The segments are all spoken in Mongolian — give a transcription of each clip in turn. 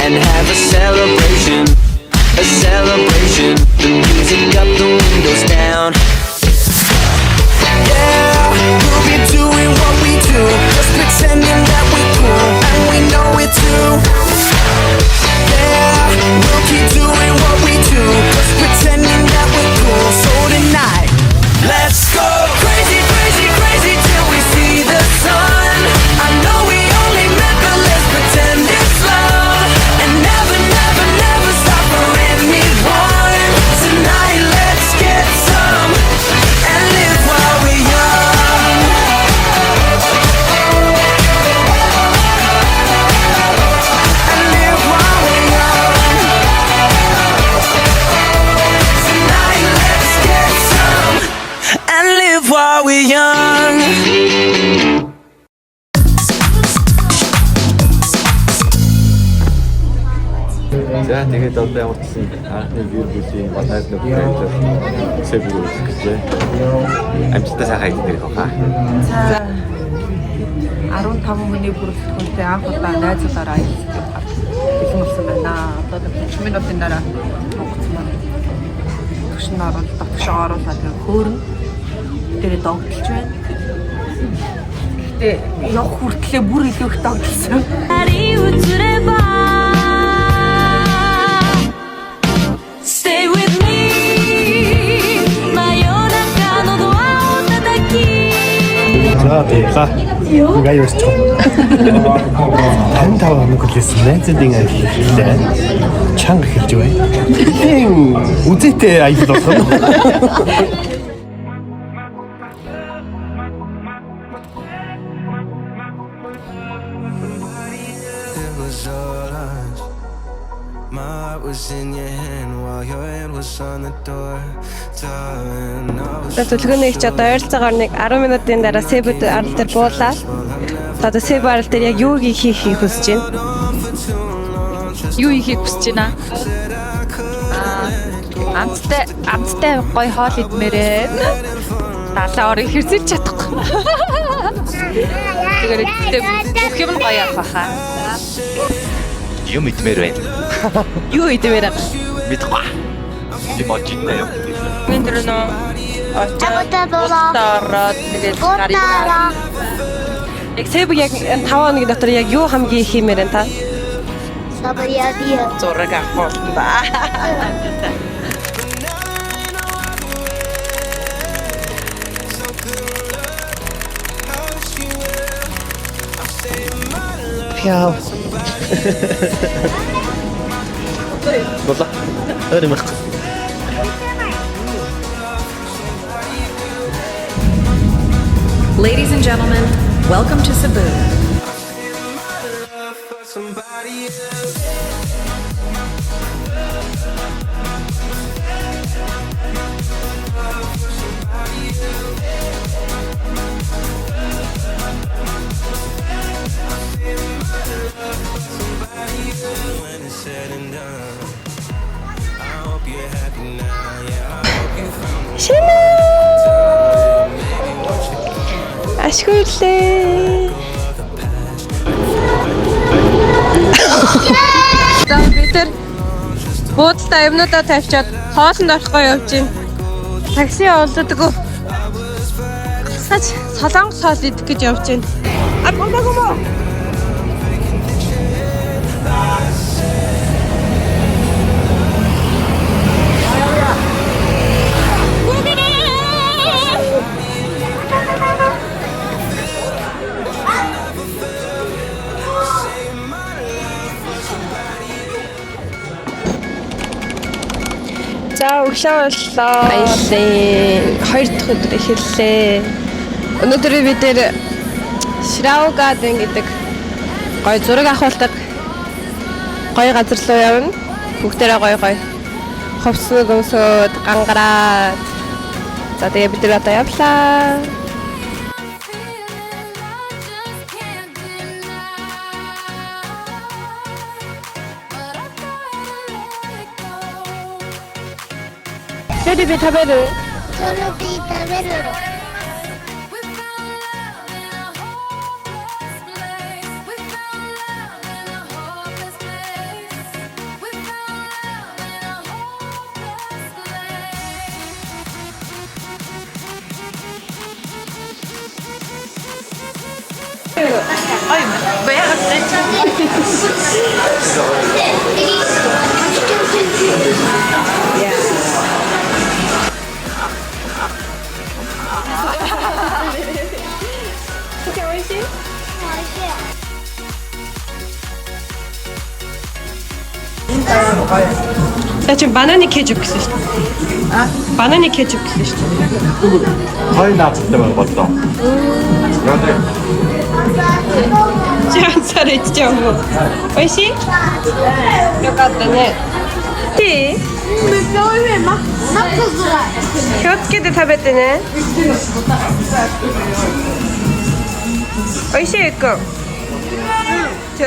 and have a celebration. A celebration. The music up, the windows down. Yeah, we'll be doing what we do, just pretending that we're cool, and we know it too. Yeah, we'll keep doing what we do, just pretending that we're cool. So tonight, let's go crazy, crazy, crazy till we see the sun. I know we only met, but let's pretend it's love, and never, never, never stop for anyone. Tonight, let's get some and live while we're young. And live while we're young. Tonight, let's get some and live while we're young. За тэгээд одоо ямар ч юм анхны вир бүсийн батайд нэг брэнд сэбэр үүсгэж гэжээ. Амжилттай сайхан хийдэг хаа. За 15 хүний бүрэлдэхүүнтэй анх удаа найзуудаараа бэлэн болсон байна. Одоо 30 минутын дараа Монгол маань төвшин оруулалт татгшаа оруулаад хөөрнө. Тэрээ догтлж байна. Гэтэ явах хүртлээр бүр илүү их догтлсон. Stay with me. За баярлаа. Ингээ юу ч юм. 55 хоног хүлээсэн найзуудын аялал хэлээ. Чанга хэлж байна. Үзээтэй аялал болох нь. My heart was in your hand while your hand was on the door. Darling, I was Төлгөөний их ч одоо ойролцоогоор нэг 10 минутын дараа Себуд арал дээр буулаад одоо Себуд арал дээр яг юу хийх хүсэж байна? Юу хийхийг хүсэж байна? Амттай гоё хоол идмээрээ. Далаа орыг хэрсэж чадахгүй. Тэгээд бүх юм гоё явах хаа. Юм идмээр байна. Юу идмээр аа? Мэдгүй. Би мочинаа юм. Минь нөө очоод тэгээд гараа. Яг Себуд яг 5 хоногийн дотор яг юу хамгийн их хиймээр байна та? Зураг авах ба. Яа. Бола. Örümük. Ladies and gentlemen, welcome to Cebu. Ашгүйрлээ. За бид тэр буудалтай юмнуудаа тавьчаад хоолнд орохгүй явж байна. Такси олддоггүй. Саж солонгос хоол идэх гэж явж байна. Гомоо. За өглөө боллоо. Баярлалаа. 2 дахь өдөр эхэллээ. Өнөөдөр бид Шираугаден гэдэг гоё зураг авахулдаг гоё газар руу явна. Бүгдээрээ гоё ховснууд өмсөд гангараад. За тэгээ бид одоо явлаа. Jollibee 食べる？ Jollibee 食べる。나 지금 바나나 케첩 гэсэн шүү дээ. А? 바나나 케첩 гэсэн шүү дээ. 파인애플 먹었다. 잘 했죠. 오이시? よかったね。いい？気をつけて食べてね。おいしいゆっくん。ちょ。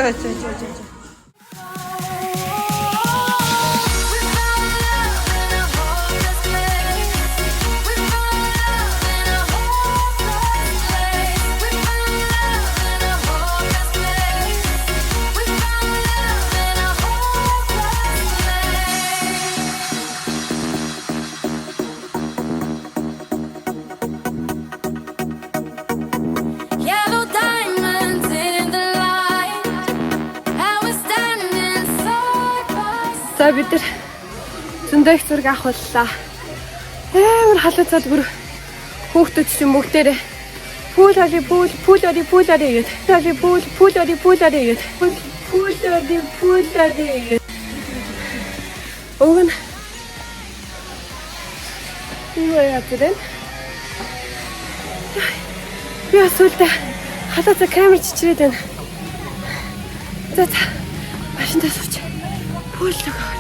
Yellow diamonds in the light. I was standing side by side. За бид нар зөндөө их зураг авах боллоо. Амар халуун цаад бүр хүүхдүүд чинь бүгдээрээ пүүл оди гээд. Уг нь юу яадаг вэ? Би асуултаа халуун камер чичрээд байна. За машинтаа сууч. Пүүл лөө.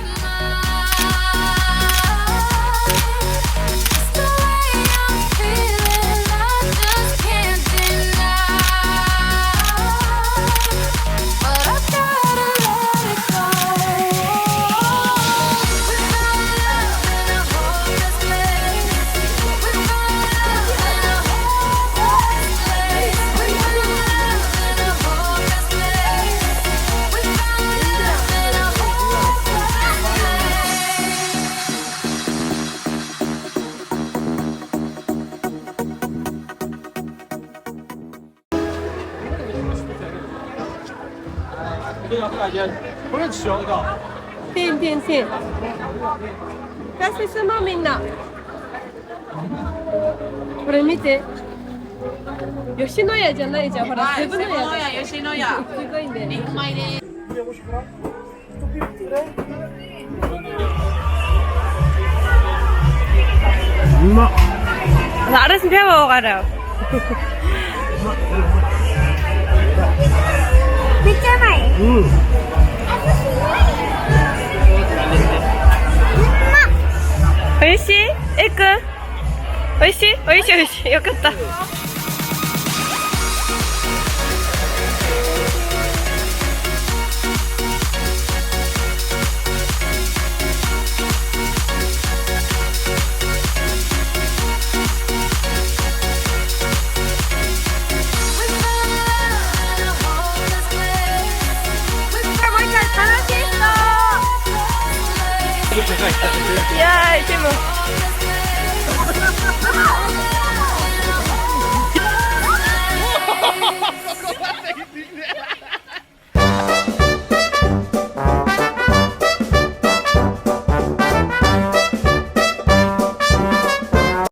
It's the way I'm feeling, I just can't deny. But I gotta let it go. We found love in a hopeless place. We found love in a hopeless place. We found love in a hopeless place. We found love in a hopeless place. Tin. ガスすまみんな。これ見て。吉野家じゃないじゃん。ほら、セブンの家。吉野家。すごいね。알았으면 배워 가라. 오이시? 에크? 오이시. よかった. 야, 이제 뭐